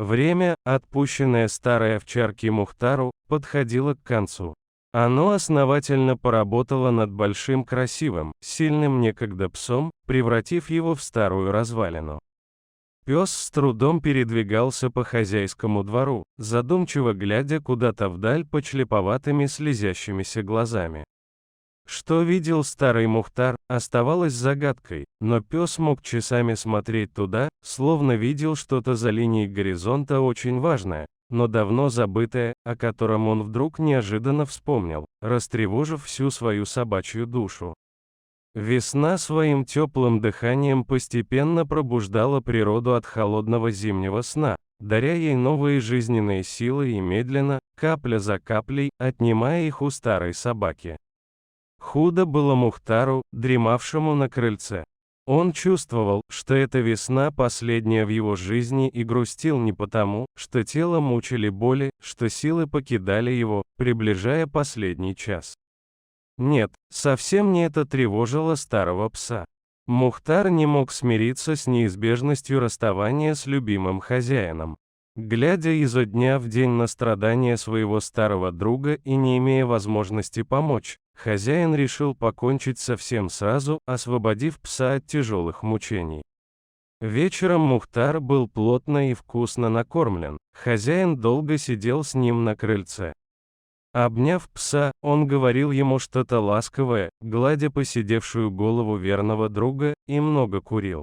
Время, отпущенное старой овчарке Мухтару, подходило к концу. Оно основательно поработало над большим красивым, сильным некогда псом, превратив его в старую развалину. Пес с трудом передвигался по хозяйскому двору, задумчиво глядя куда-то вдаль подслеповатыми слезящимися глазами. Что видел старый Мухтар, оставалось загадкой, но пес мог часами смотреть туда, словно видел что-то за линией горизонта очень важное, но давно забытое, о котором он вдруг неожиданно вспомнил, растревожив всю свою собачью душу. Весна своим теплым дыханием постепенно пробуждала природу от холодного зимнего сна, даря ей новые жизненные силы и медленно, капля за каплей, отнимая их у старой собаки. Худо было Мухтару, дремавшему на крыльце. Он чувствовал, что эта весна последняя в его жизни и грустил не потому, что тело мучили боли, что силы покидали его, приближая последний час. Нет, совсем не это тревожило старого пса. Мухтар не мог смириться с неизбежностью расставания с любимым хозяином. Глядя изо дня в день на страдания своего старого друга и не имея возможности помочь, хозяин решил покончить со всем сразу, освободив пса от тяжелых мучений. Вечером Мухтар был плотно и вкусно накормлен, хозяин долго сидел с ним на крыльце. Обняв пса, он говорил ему что-то ласковое, гладя поседевшую голову верного друга, и много курил.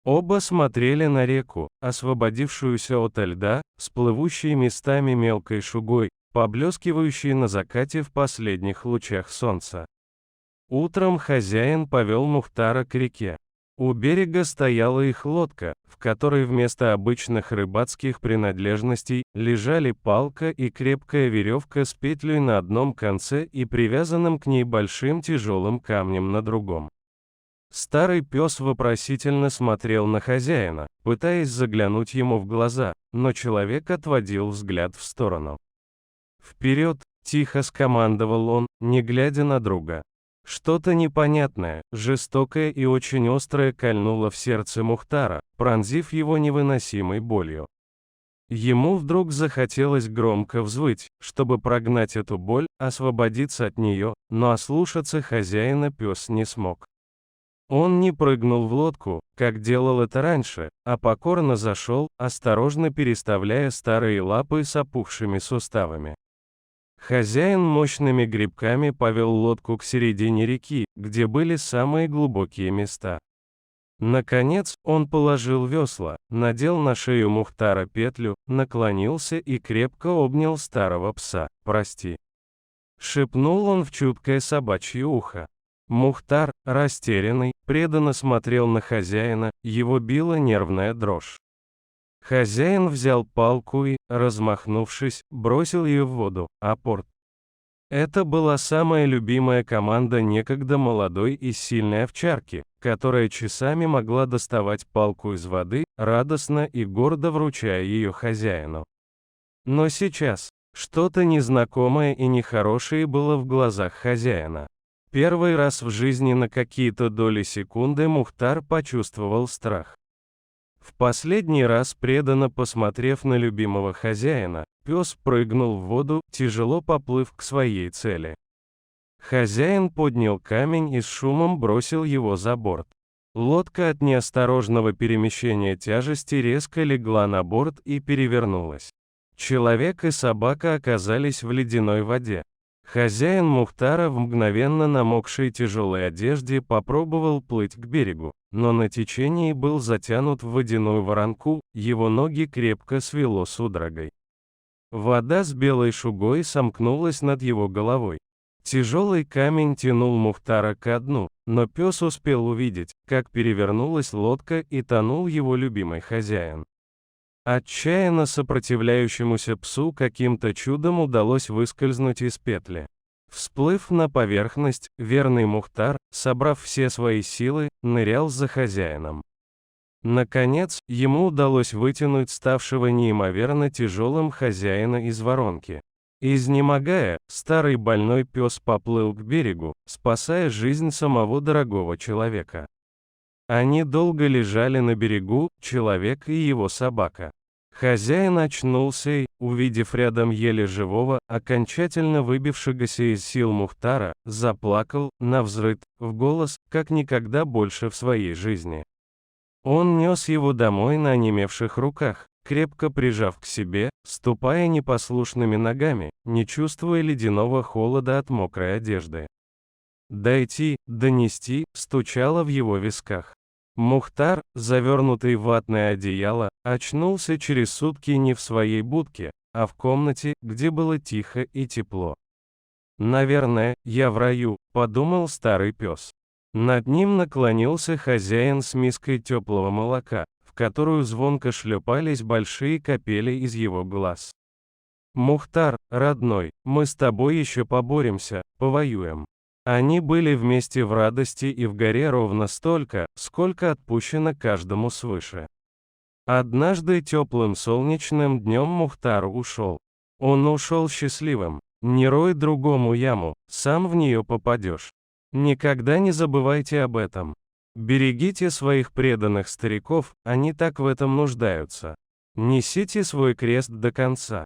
Оба смотрели на реку, освободившуюся ото льда, с плывущей местами мелкой шугой, поблескивающей на закате в последних лучах солнца. Утром хозяин повел Мухтара к реке. У берега стояла их лодка, в которой вместо обычных рыбацких принадлежностей лежали палка и крепкая веревка с петлей на одном конце и привязанным к ней большим тяжелым камнем на другом. Старый пес вопросительно смотрел на хозяина, пытаясь заглянуть ему в глаза, но человек отводил взгляд в сторону. «Вперед!» – тихо скомандовал он, не глядя на друга. Что-то непонятное, жестокое и очень острое кольнуло в сердце Мухтара, пронзив его невыносимой болью. Ему вдруг захотелось громко взвыть, чтобы прогнать эту боль, освободиться от нее, но ослушаться хозяина пес не смог. Он не прыгнул в лодку, как делал это раньше, а покорно зашел, осторожно переставляя старые лапы с опухшими суставами. Хозяин мощными грибками повел лодку к середине реки, где были самые глубокие места. Наконец, он положил весла, надел на шею Мухтара петлю, наклонился и крепко обнял старого пса. «Прости», — шепнул он в чуткое собачье ухо. Мухтар, растерянный, преданно смотрел на хозяина, его била нервная дрожь. Хозяин взял палку и, размахнувшись, бросил ее в воду, а порт. Это была самая любимая команда некогда молодой и сильной овчарки, которая часами могла доставать палку из воды, радостно и гордо вручая ее хозяину. Но сейчас, что-то незнакомое и нехорошее было в глазах хозяина. Первый раз в жизни на какие-то доли секунды Мухтар почувствовал страх. В последний раз преданно посмотрев на любимого хозяина, пес прыгнул в воду, тяжело поплыв к своей цели. Хозяин поднял камень и с шумом бросил его за борт. Лодка от неосторожного перемещения тяжести резко легла на борт и перевернулась. Человек и собака оказались в ледяной воде. Хозяин Мухтара в мгновенно намокшей тяжелой одежде попробовал плыть к берегу, но на течении был затянут в водяную воронку, его ноги крепко свело судорогой. Вода с белой шугой сомкнулась над его головой. Тяжелый камень тянул Мухтара ко дну, но пес успел увидеть, как перевернулась лодка и тонул его любимый хозяин. Отчаянно сопротивляющемуся псу каким-то чудом удалось выскользнуть из петли. Всплыв на поверхность, верный Мухтар, собрав все свои силы, нырял за хозяином. Наконец, ему удалось вытянуть ставшего неимоверно тяжелым хозяина из воронки. Изнемогая, старый больной пес поплыл к берегу, спасая жизнь самого дорогого человека. Они долго лежали на берегу, человек и его собака. Хозяин очнулся и, увидев рядом еле живого, окончательно выбившегося из сил Мухтара, заплакал, навзрыд, в голос, как никогда больше в своей жизни. Он нес его домой на онемевших руках, крепко прижав к себе, ступая непослушными ногами, не чувствуя ледяного холода от мокрой одежды. Дойти, донести, стучало в его висках. Мухтар, завернутый в ватное одеяло, очнулся через сутки не в своей будке, а в комнате, где было тихо и тепло. «Наверное, я в раю», — подумал старый пес. Над ним наклонился хозяин с миской теплого молока, в которую звонко шлепались большие капели из его глаз. «Мухтар, родной, мы с тобой еще поборемся, повоюем». Они были вместе в радости и в горе ровно столько, сколько отпущено каждому свыше. Однажды теплым солнечным днем Мухтар ушел. Он ушел счастливым. Не рой другому яму, сам в нее попадешь. Никогда не забывайте об этом. Берегите своих преданных стариков, они так в этом нуждаются. Несите свой крест до конца.